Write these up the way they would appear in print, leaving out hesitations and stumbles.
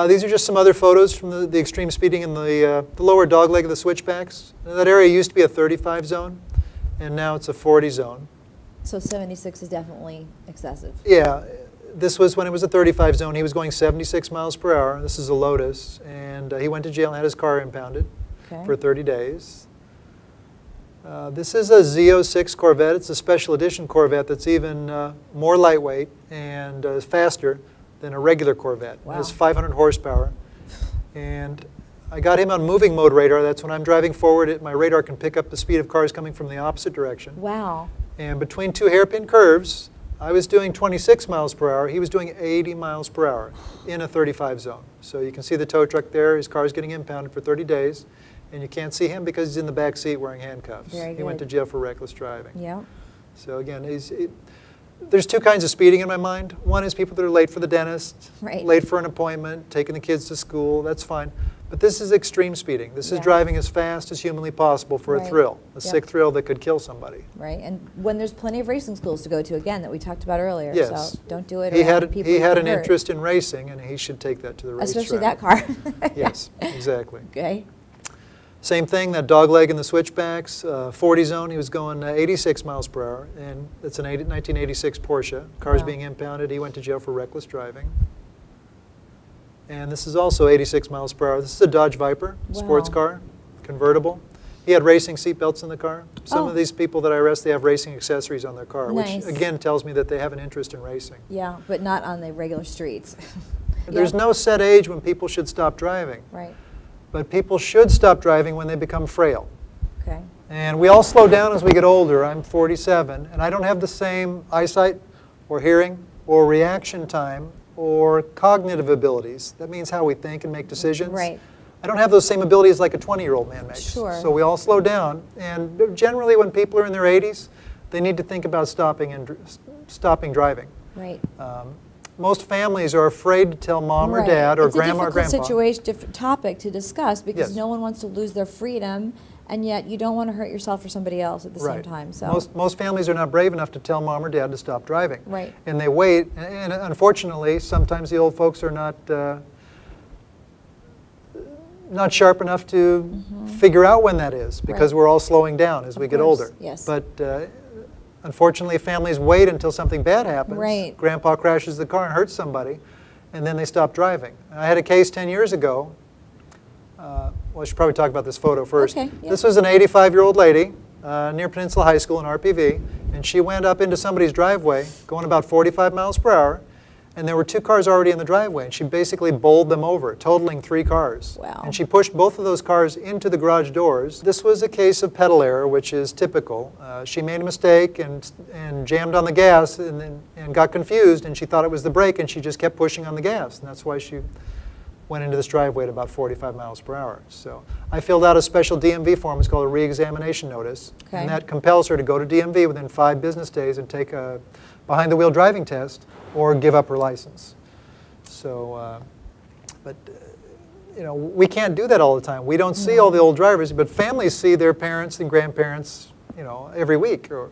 These are just some other photos from the extreme speeding in the lower dog leg of the switchbacks. That area used to be a 35 zone, and now it's a 40 zone. So 76 is definitely excessive. Yeah, this was when it was a 35 zone. He was going 76 miles per hour. This is a Lotus, and he went to jail and had his car impounded for 30 days. This is a Z06 Corvette. It's a special edition Corvette that's even more lightweight and faster than a regular Corvette. Wow. It has 500 horsepower. And I got him on moving mode radar. That's when I'm driving forward, my radar can pick up the speed of cars coming from the opposite direction. Wow. And between two hairpin curves, I was doing 26 miles per hour. He was doing 80 miles per hour in a 35 zone. So you can see the tow truck there. His car's getting impounded for 30 days. And you can't see him because he's in the back seat wearing handcuffs. He went to jail for reckless driving. Yeah. So again, there's two kinds of speeding in my mind. One is people that are late for the dentist, late for an appointment, taking the kids to school. That's fine. But this is extreme speeding. This is driving as fast as humanly possible for a thrill, a sick thrill that could kill somebody. Right, and when there's plenty of racing schools to go to, again, that we talked about earlier. Yes. So don't do it He around people had an hurt. interest in racing, and he should take that to the racetrack. Especially that car. Yes, exactly. Okay. Same thing, that dog leg in the switchbacks, 40 zone, he was going 86 miles per hour, and it's an 1986 Porsche. Car's being impounded. He went to jail for reckless driving. And this is also 86 miles per hour. This is a Dodge Viper, sports car, convertible. He had racing seat belts in the car. Some of these people that I arrest, they have racing accessories on their car, which again tells me that they have an interest in racing. Yeah, but not on the regular streets. There's no set age when people should stop driving. Right. But people should stop driving when they become frail. Okay. And we all slow down as we get older. I'm 47, and I don't have the same eyesight or hearing or reaction time or cognitive abilities. That means how we think and make decisions. Right. I don't have those same abilities like a 20-year-old man makes. Sure. So we all slow down. And generally when people are in their 80s, they need to think about stopping driving. Right. Most families are afraid to tell mom or dad or grandma or grandpa. It's a difficult situation, different topic to discuss because no one wants to lose their freedom, and yet you don't want to hurt yourself or somebody else at the same time. So most families are not brave enough to tell mom or dad to stop driving. Right. And they wait, and unfortunately, sometimes the old folks are not sharp enough to figure out when that is because we're all slowing down as we get older. Yes. But unfortunately, families wait until something bad happens. Right. Grandpa crashes the car and hurts somebody, and then they stop driving. I had a case 10 years ago. Well, I should probably talk about this photo first. Okay, yeah. This was an 85-year-old lady near Peninsula High School in RPV, and she went up into somebody's driveway going about 45 miles per hour, and there were two cars already in the driveway, and she basically bowled them over, totaling 3 cars. Wow. And she pushed both of those cars into the garage doors. This was a case of pedal error, which is typical. She made a mistake and jammed on the gas and got confused, and she thought it was the brake, and she just kept pushing on the gas, and that's why she went into this driveway at about 45 miles per hour. So I filled out a special DMV form. It's called a re-examination notice, and that compels her to go to DMV within 5 business days and take a behind-the-wheel driving test or give up her license. So, you know, we can't do that all the time. We don't see all the old drivers, but families see their parents and grandparents, you know, every week or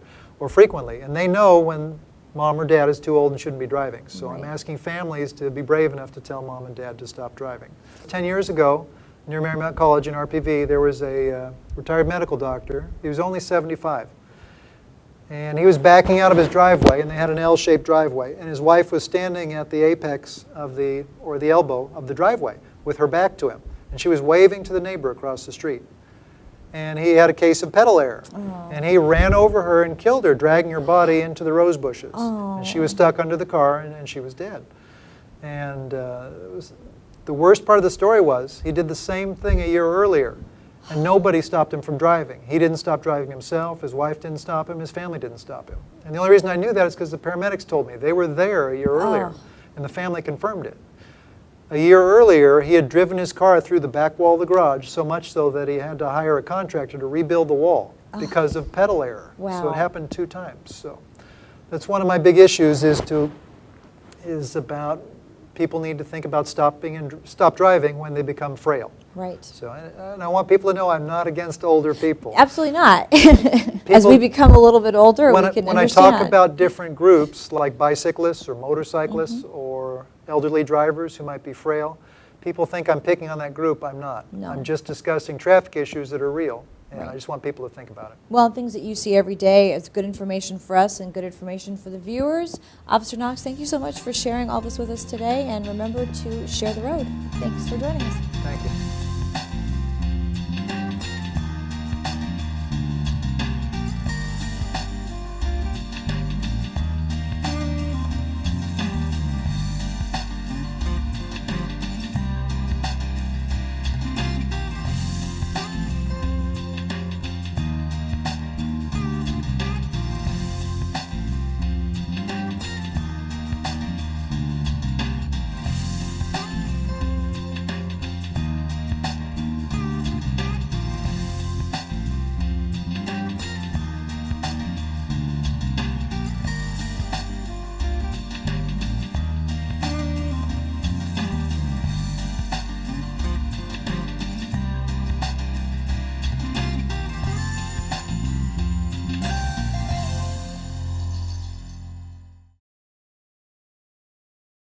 frequently, and they know when mom or dad is too old and shouldn't be driving. So I'm asking families to be brave enough to tell mom and dad to stop driving. 10 years ago, near Marymount College in RPV, there was a retired medical doctor. He was only 75. And he was backing out of his driveway, and they had an L-shaped driveway, and his wife was standing at the apex of the elbow of the driveway with her back to him. And she was waving to the neighbor across the street. And he had a case of pedal error. And he ran over her and killed her, dragging her body into the rose bushes. And she was stuck under the car, and she was dead. And the worst part of the story was he did the same thing a year earlier, and nobody stopped him from driving. He didn't stop driving himself, his wife didn't stop him, his family didn't stop him. And the only reason I knew that is because the paramedics told me. They were there a year earlier, and the family confirmed it. A year earlier, he had driven his car through the back wall of the garage, so much so that he had to hire a contractor to rebuild the wall because of pedal error. Wow. So it happened 2 times. So that's one of my big issues is about people need to think about stop driving when they become frail. Right. So, and I want people to know I'm not against older people. Absolutely not. As we become a little bit older, we can when understand. I talk about different groups like bicyclists or motorcyclists or elderly drivers who might be frail, people think I'm picking on that group. I'm not. No. I'm just discussing traffic issues that are real, and Right. I just want people to think about it. Well, things that you see every day is good information for us and good information for the viewers. Officer Knox, thank you so much for sharing all this with us today, and remember to share the road. Thanks for joining us. Thank you.